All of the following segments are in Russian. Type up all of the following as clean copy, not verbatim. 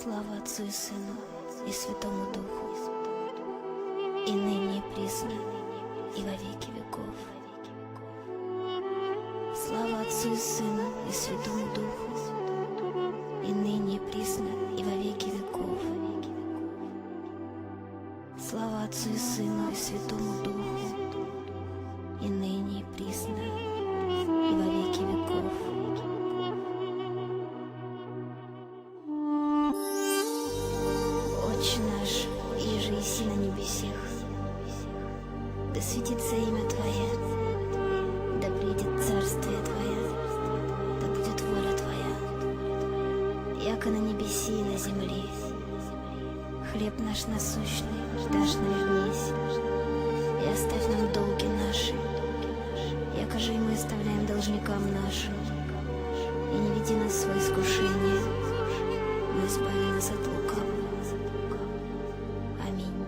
Слава Отцу и Сыну и Святому Духу, и ныне и присно, и во веки веков. Слава Отцу и Сыну и Святому Духу, и ныне и присно, и во веки веков. Слава Отцу и Сыну и Святому Духу, и ныне и присно, и во веки веков. Отче наш, иже еси на небесех, да светится имя Твое, да придет царствие Твое, да будет воля Твоя, яко на небеси и на земли. Хлеб наш насущный дашь нам днесь, и оставь нам долги наши, яко же и мы оставляем должникам нашим, и не веди нас в свое искушение, но избави нас от лукавого. Аминь.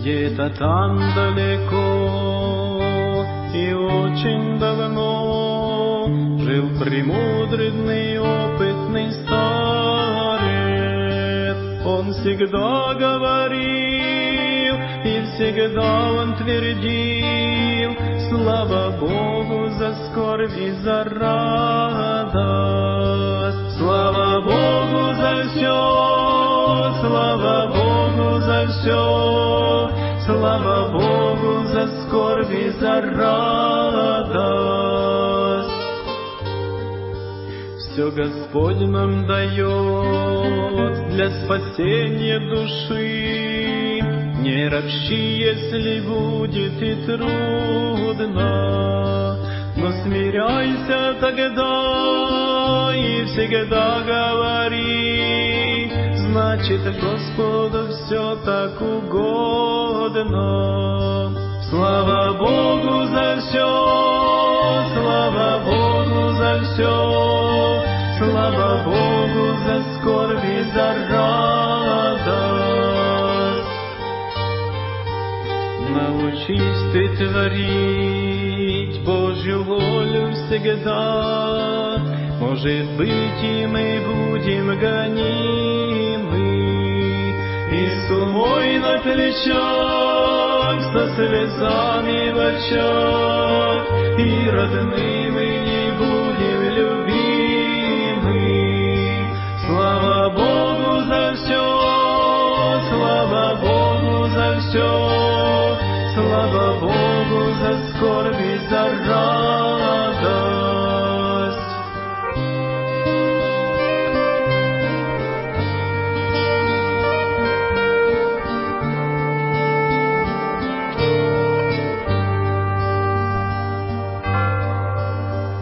Где-то там далеко и очень давно жил премудрый, опытный старец. Он всегда говорил и всегда он твердил: слава Богу за скорбь и за радость, слава Богу за все, слава Богу за все. Слава Богу за скорбь и за радость. Все Господь нам дает для спасения души. Не ропщи, если будет и трудно, но смиряйся тогда и всегда говори: значит, Господу все так угодно. Слава Богу за все, слава Богу за все, слава Богу за скорбь и за радость. Научись ты творить Божью волю всегда, может быть, и мы будем гонимы, и с умой на плечах, со слезами в очах, и родными не будем любимы. Слава Богу за все, слава Богу за все, слава Богу за скорбь и за радость.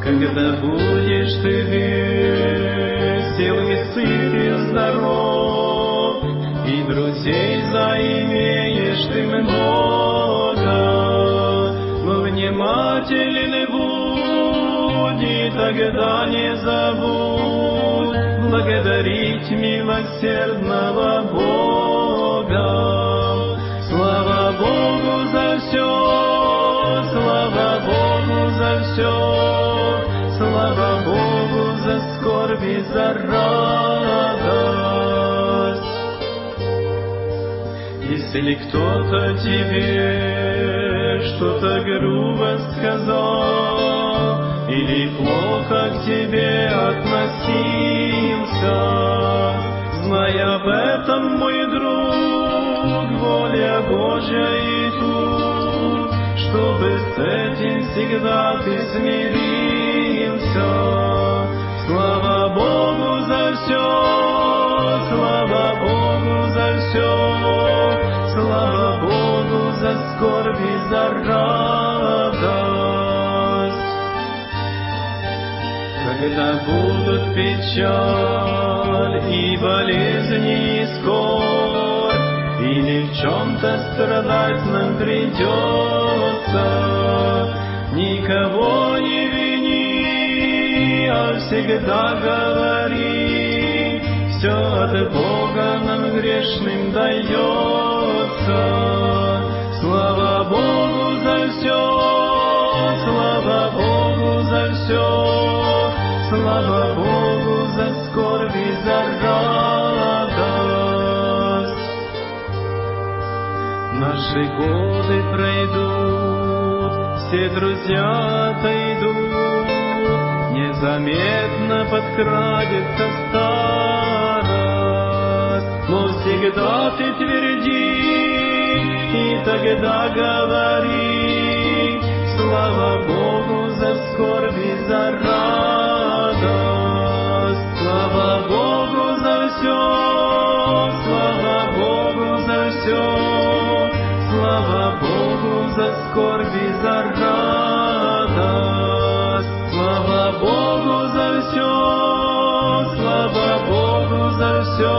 Когда будешь ты весел и сыт и здоров, и друзей заимеешь ты много, но внимательный будь, и тогда не забудь благодарить милосердного Бога. Слава Богу за все, слава Богу за все, слава Богу за скорбь и за радость. Если кто-то тебе что-то грубо сказал или плохо к тебе относился, знай об этом, мой друг, воля Божья и тут, чтобы с этим всегда ты смирился. Слава Богу за все, слава Богу за все, слава Богу за скорбь и за радость. Когда будут печаль и болезни и скорбь, или в чем-то страдать нам придется, никого не вини, а всегда говори, все от Бога нам грешным дается. Слава Богу за все, слава Богу за все, слава Богу за скорбь и за радость. Наши годы пройдут, все друзья отойдут, незаметно подкрадется старость. Но всегда ты тверди и тогда говори, слава Богу за скорбь и за радость. Слава Богу за все, слава Богу за все, слава Богу за скорбь и за радость. Слава Богу за все, слава Богу за все,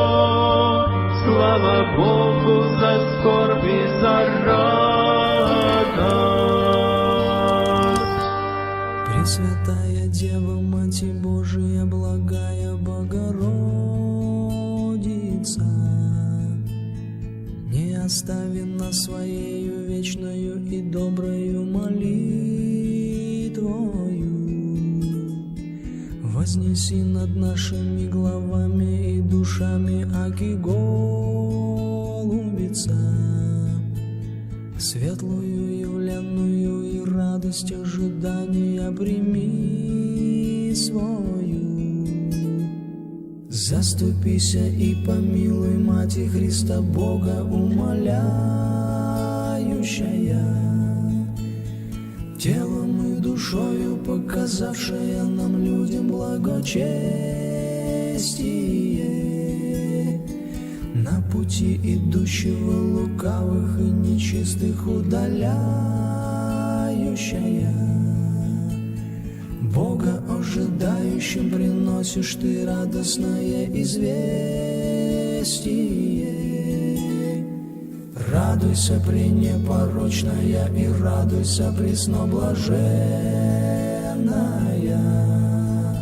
слава Богу за скорбь и за радость. Пресвятая Дева, Мать Божия, благая Богородица, не остави нас своею вечною и доброю молитвою. Вознеси над нашими главами и душами, аки голубица, светлую явленную и радость ожидания прими свою. Заступися и помилуй, Мати Христа Бога умоляющая, телом и душою показавшая нам людям благочестие, на пути идущего лукавых и нечистых удаляющая. Бога ожидающим приносишь ты радостное известие. Радуйся, пренепорочная, и радуйся, пресноблаженная.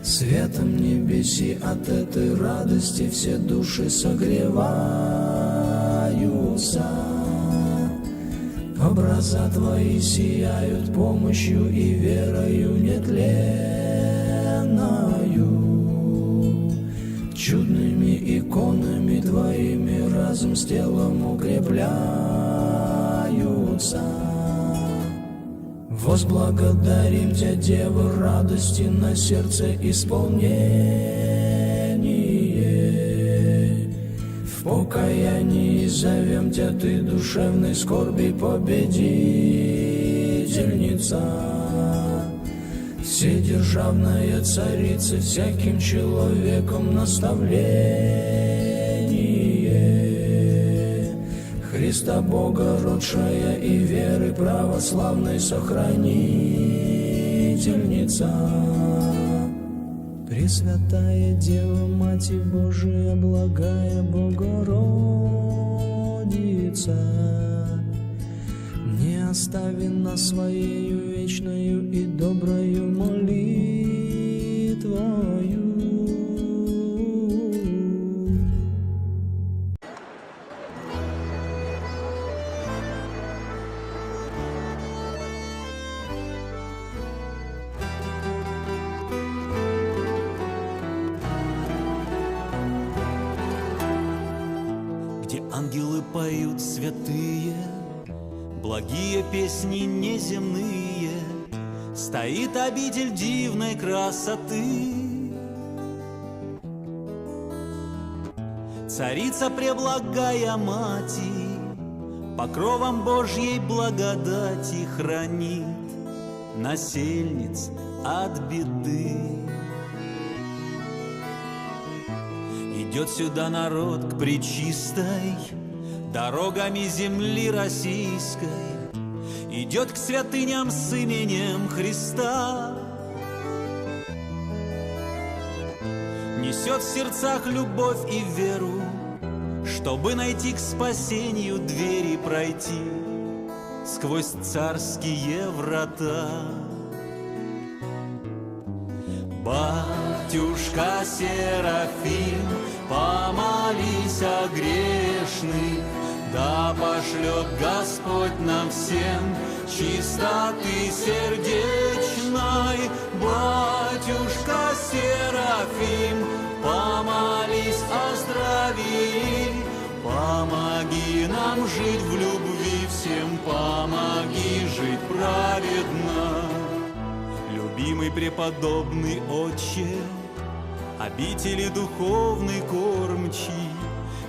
Светом небеси от этой радости все души согреваются. Образа Твои сияют помощью и верою нетленною. Чудными иконами Твоими разум с телом укрепляются. Возблагодарим Тебя, Дева, радости на сердце исполнение. В покаянии зовем Тебя, Ты душевной скорби победительница, вседержавная царица, всяким человеком наставление. Христа Бога родшая и веры православной сохранительница. Пресвятая Дева, Мать Божия, благая Богородица, не остави нас своею вечною и доброю молитвою. Где ангелы поют святые, благие песни неземные, стоит обитель дивной красоты. Царица преблагая Мати, покровом Божьей благодати хранит насельниц от беды. Идет сюда народ к пречистой, дорогами земли российской, идет к святыням с именем Христа. Несет в сердцах любовь и веру, чтобы найти к спасению двери пройти сквозь царские врата. Батюшка Серафим, помолись о грешных, да пошлет Господь нам всем чистоты сердечной. Батюшка Серафим, помолись о здравии, помоги нам жить в любви всем, помоги жить праведно. Любимый преподобный Отче, обители духовный кормчий,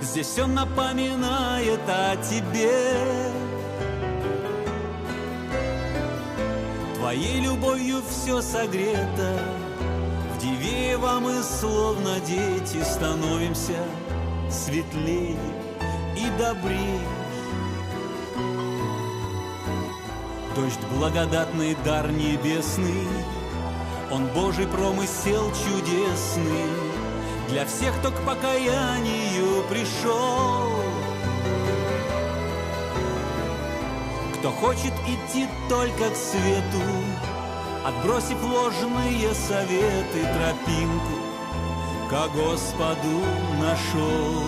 здесь он напоминает о тебе. Твоей любовью все согрето, в Дивеево мы словно дети становимся светлее и добрее. Дождь благодатный, дар небесный, он Божий промысел чудесный для всех, кто к покаянию пришел. Кто хочет идти только к свету, отбросив ложные советы, тропинку ко Господу нашел.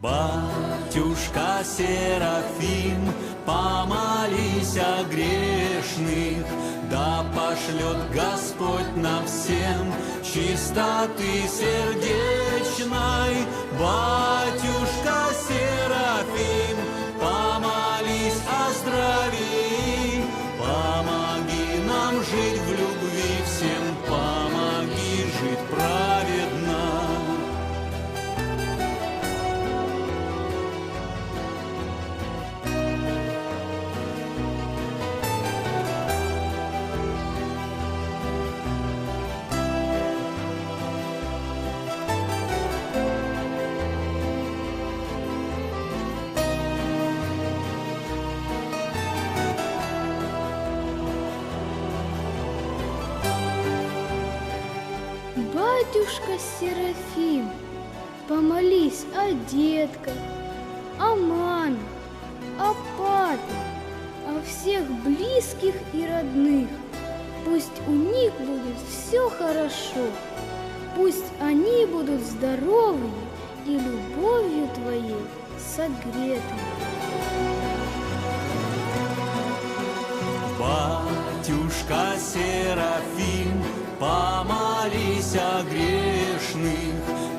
Батюшка Серафим, помолись о грешных, да пошлет Господь нам всем чистоты сердечной. Батюшка Серафим, помолись о здравии, помоги нам жить в любви всем, помоги жить праведно. Батюшка Серафим, помолись о детках, о маме, о папе, о всех близких и родных. Пусть у них будет все хорошо, пусть они будут здоровы и любовью Твоей согреты. Батюшка Серафим, помолись о грешных,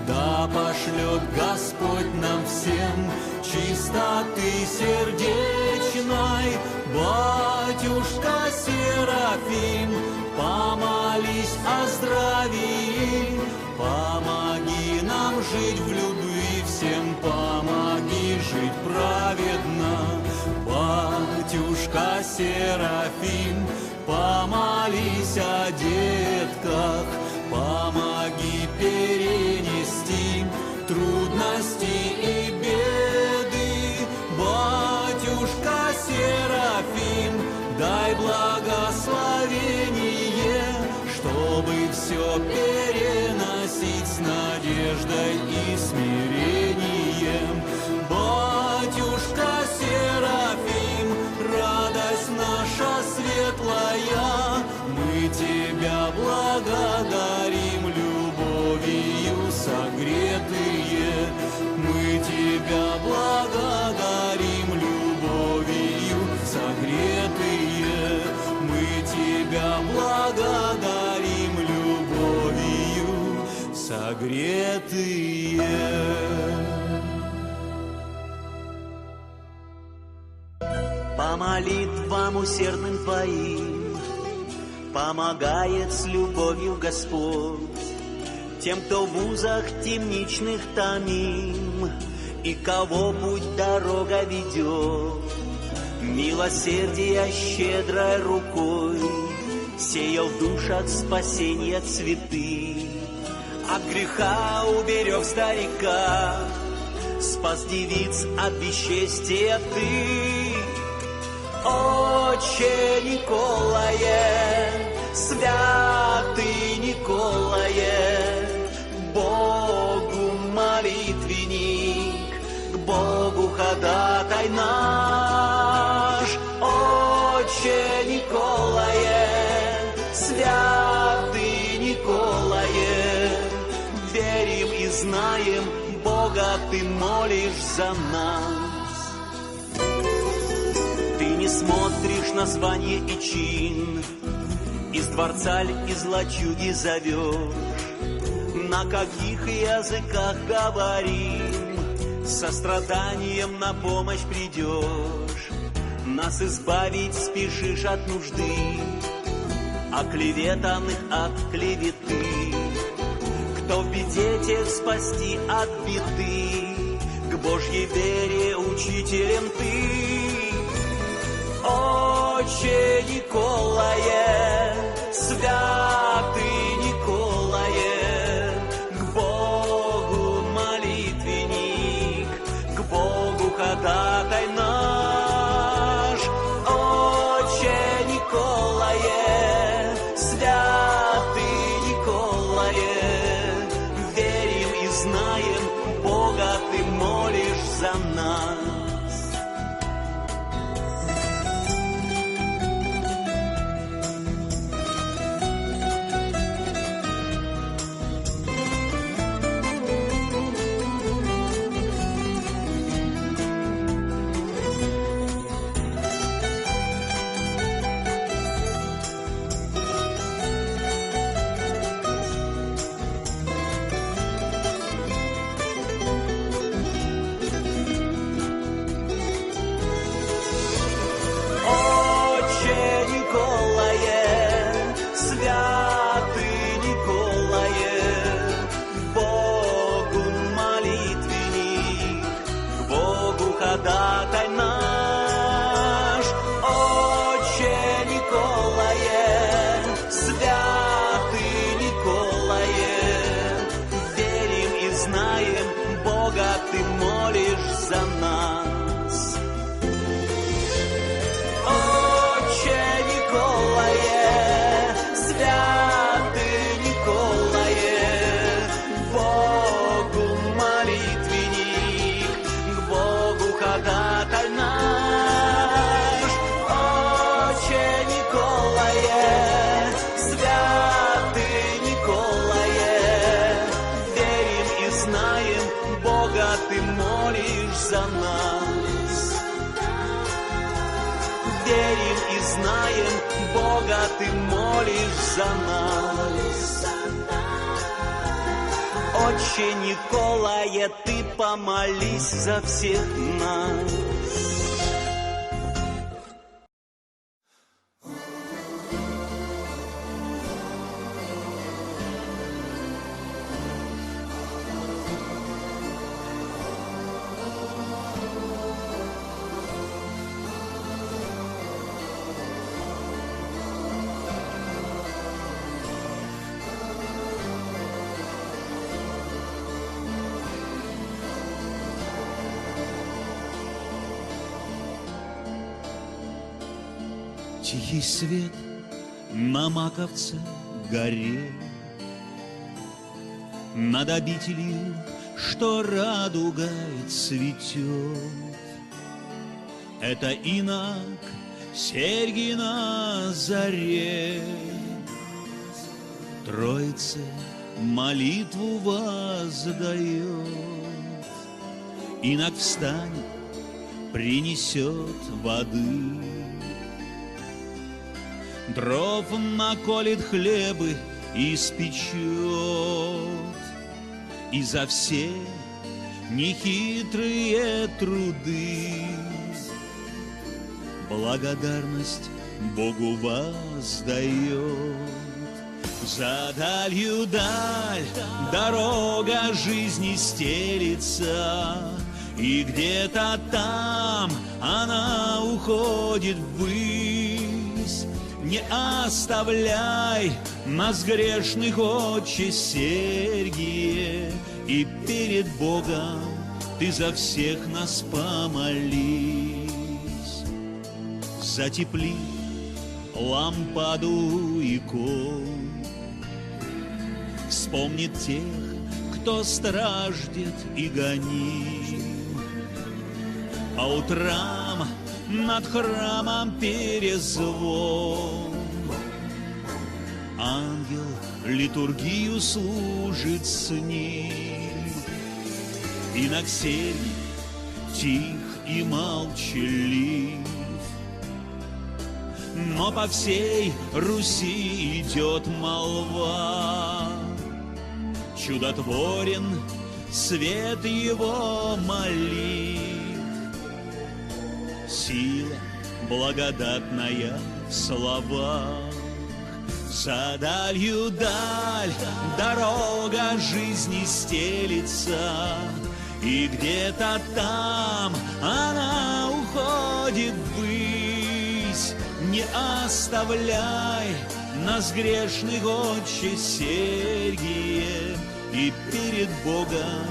да пошлет Господь нам всем чистоты сердечной. Батюшка Серафим, помолись о здравии, помоги нам жить в любви всем, помоги жить праведно. Батюшка Серафим, помолись о детках, помоги перенести трудности и беды. Батюшка Серафим, дай благословение, чтобы все переносить с надеждой и смирением. Батюшка Серафим, радость наша светлая, мы Тебя благодарим, любовью согретые. Мы Тебя благодарим, любовью согретые. Мы Тебя благодарим, любовью согретые. По молитвам усердным Твоим помогает с любовью Господь тем, кто в узах темничных томим и кого путь дорога ведет. Милосердия щедрой рукой сеял в душах спасения цветы, от греха уберег старика, спас девиц от бесчестия Ты. Отче Николае, святый Николае, Богу молитвенник, к Богу ходатай наш. Отче Николае, святый Николае, верим и знаем, Бога ты молишь за нас. Ты не смотришь на звание и чин, из дворца ль, из лачуги зовешь, на каких языках говорим, со страданием на помощь придешь, нас избавить спешишь от нужды, оклеветанных от клеветы. Кто в беде, тех спасти от беды, к Божьей вере учителем ты. Отче Николае, святый Николае, к Богу молитвенник, к Богу ходатай наш. Отче Николае, святый Николае, верим и знаем, Бога ты молишь за нас. Ходатай наш, Отче Николае, святый Николае, верим и знаем, Бога ты молишь за нас. Отче Николае, святый Николае, Богу молитвенник, к Богу ходатай наш. Отче Николае, святый Николае, верим и знаем, Бога ты молишь за нас. Верим и знаем, Бога ты молишь за нас. Отче Николае, ты помолись за всех нас. Тихий свет на Маковце горе, над обителью, что радугой цветет. Это инок серьги на заре, Троице молитву воздает. Инок встанет, принесет воды, дров наколет, хлебы испечет, и за все нехитрые труды благодарность Богу воздает. За далью даль дорога жизни стелится, и где-то там она уходит ввысь. Не оставляй нас, грешных, Отче Сергие, и перед Богом ты за всех нас помолись. Затепли лампаду икон, вспомни тех, кто страждет и гоним. По утрам над храмом перезвон, ангел литургию служит с ним. Иноксерий тих и молчалив, но по всей Руси идет молва. Чудотворен свет его молитв, сила благодатная в словах. За далью даль дорога жизни стелится, и где-то там она уходит ввысь. Не оставляй нас, грешных, Отче Сергием, и перед Богом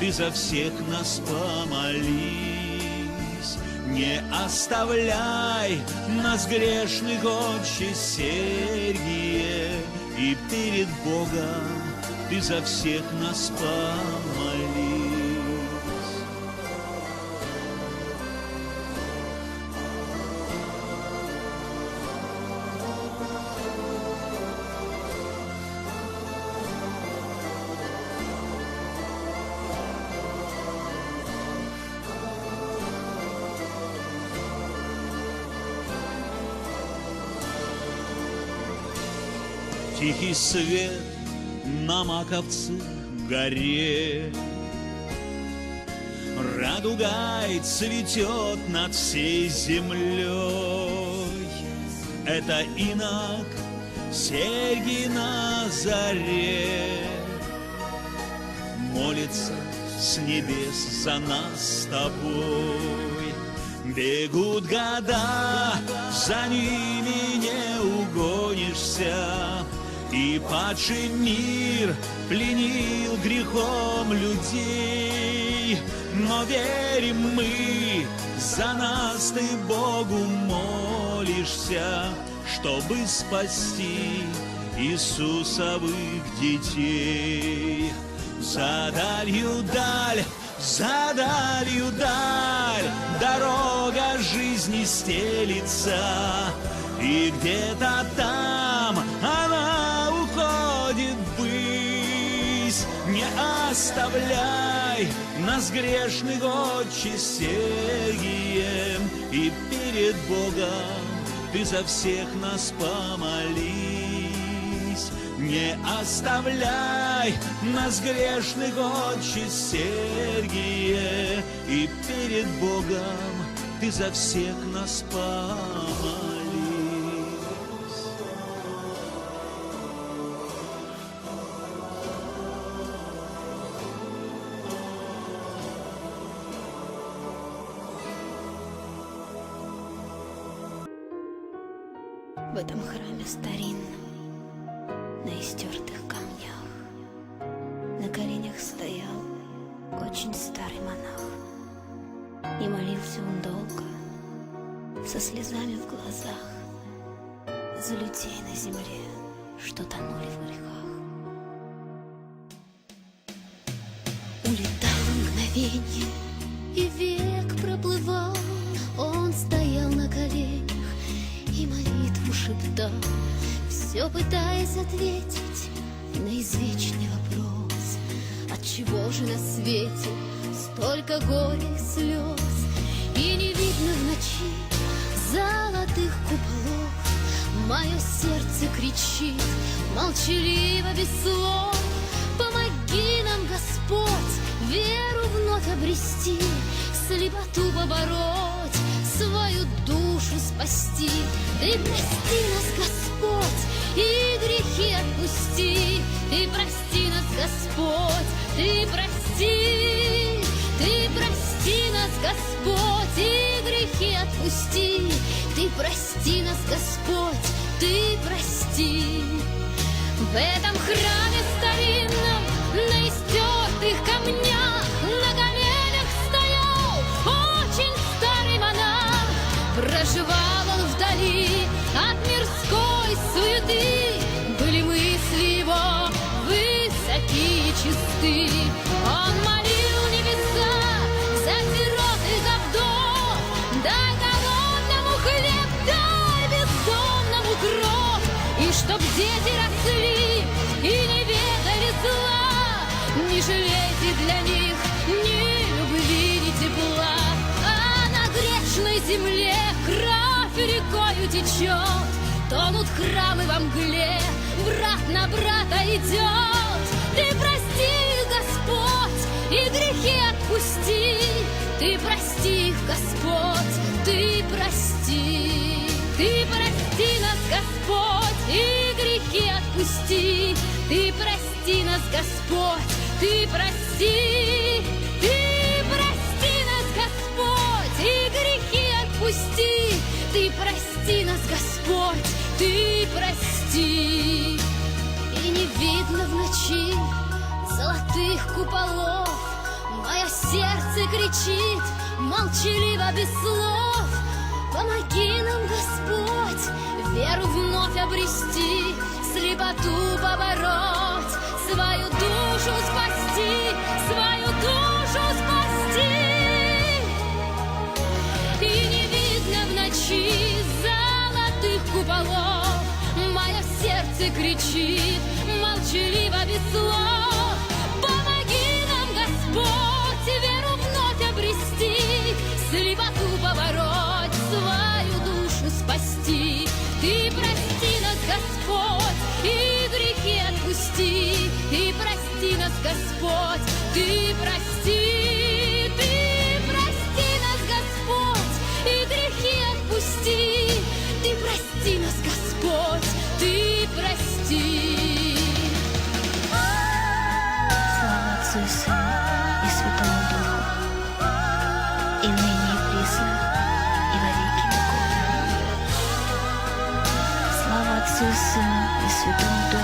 ты за всех нас помолись. Не оставляй нас, грешных, Отче Сергие, и перед Богом ты за всех нас помолись. Тихий свет на Маковце горе, радугой цветет над всей землей. Это инок Сергий на заре молится с небес за нас с тобой. Бегут года, за ними не угонишься, и падший мир пленил грехом людей. Но верим мы, за нас ты Богу молишься, чтобы спасти Иисусовых детей. За далью даль дорога жизни стелится, и где-то там она уходит ввысь. Не оставляй нас, грешных, Отче Сергием, и перед Богом ты за всех нас помолись. Не оставляй нас, грешных, Отче Сергие, и перед Богом ты за всех нас помолись. В этом храме старинном, на истертых камнях, на коленях стоял очень старый монах. И молился он долго, со слезами в глазах, за людей на земле, что тонули в грехах. Улетало мгновенье, и век проплывал. Он стоял на коленях и молитву шептал, все пытаясь ответить на извечный вопрос: отчего же на свете столько горя и слез? И не видно в ночи золотых куполов. Мое сердце кричит молчаливо, без слов: помоги нам, Господь, веру вновь обрести, слепоту побороть, свою душу спасти. Ты прости нас, Господь, и грехи отпусти. Ты прости нас, Господь, ты прости. Ты прости нас, Господь, и грехи отпусти. Ты прости нас, Господь, ты прости. В этом храме старинном, на истертых камнях, на коленях стоял очень старый монах. Проживал он вдали от мирской суеты, были мысли его высоки и чисты. Он молил небеса за сирот и за вдов: дай голодному хлеб, дай бездомному кров, и чтоб дети кровью течет, тонут храмы во мгле, брат на брата идет. Ты прости их, Господь, и грехи отпусти. Ты прости их, Господь, ты прости. Ты прости нас, Господь, и грехи отпусти. Ты прости нас, Господь, ты прости. Ты прости нас, Господь, и грехи отпусти. Ты прости нас, Господь, ты прости. И не видно в ночи золотых куполов, мое сердце кричит молчаливо без слов. Помоги нам, Господь, веру вновь обрести, слепоту побороть, свою душу спасти, свою душу спасти. И не видно в ночи золотых куполов, мое сердце кричит молчаливо без слов. Помоги нам, Господь, веру вновь обрести, слепоту побороть, свою душу спасти. Ты прости нас, Господь, и грехи отпусти. Ты прости нас, Господь, ты прости. Ты прости нас, Господь, и грехи отпусти. Ты прости нас, Господь, ты прости. Слава Отцу и Сыну и Святому Духу, и ныне и присно, и во веки веков. Слава Отцу и Сыну и Святому Духу,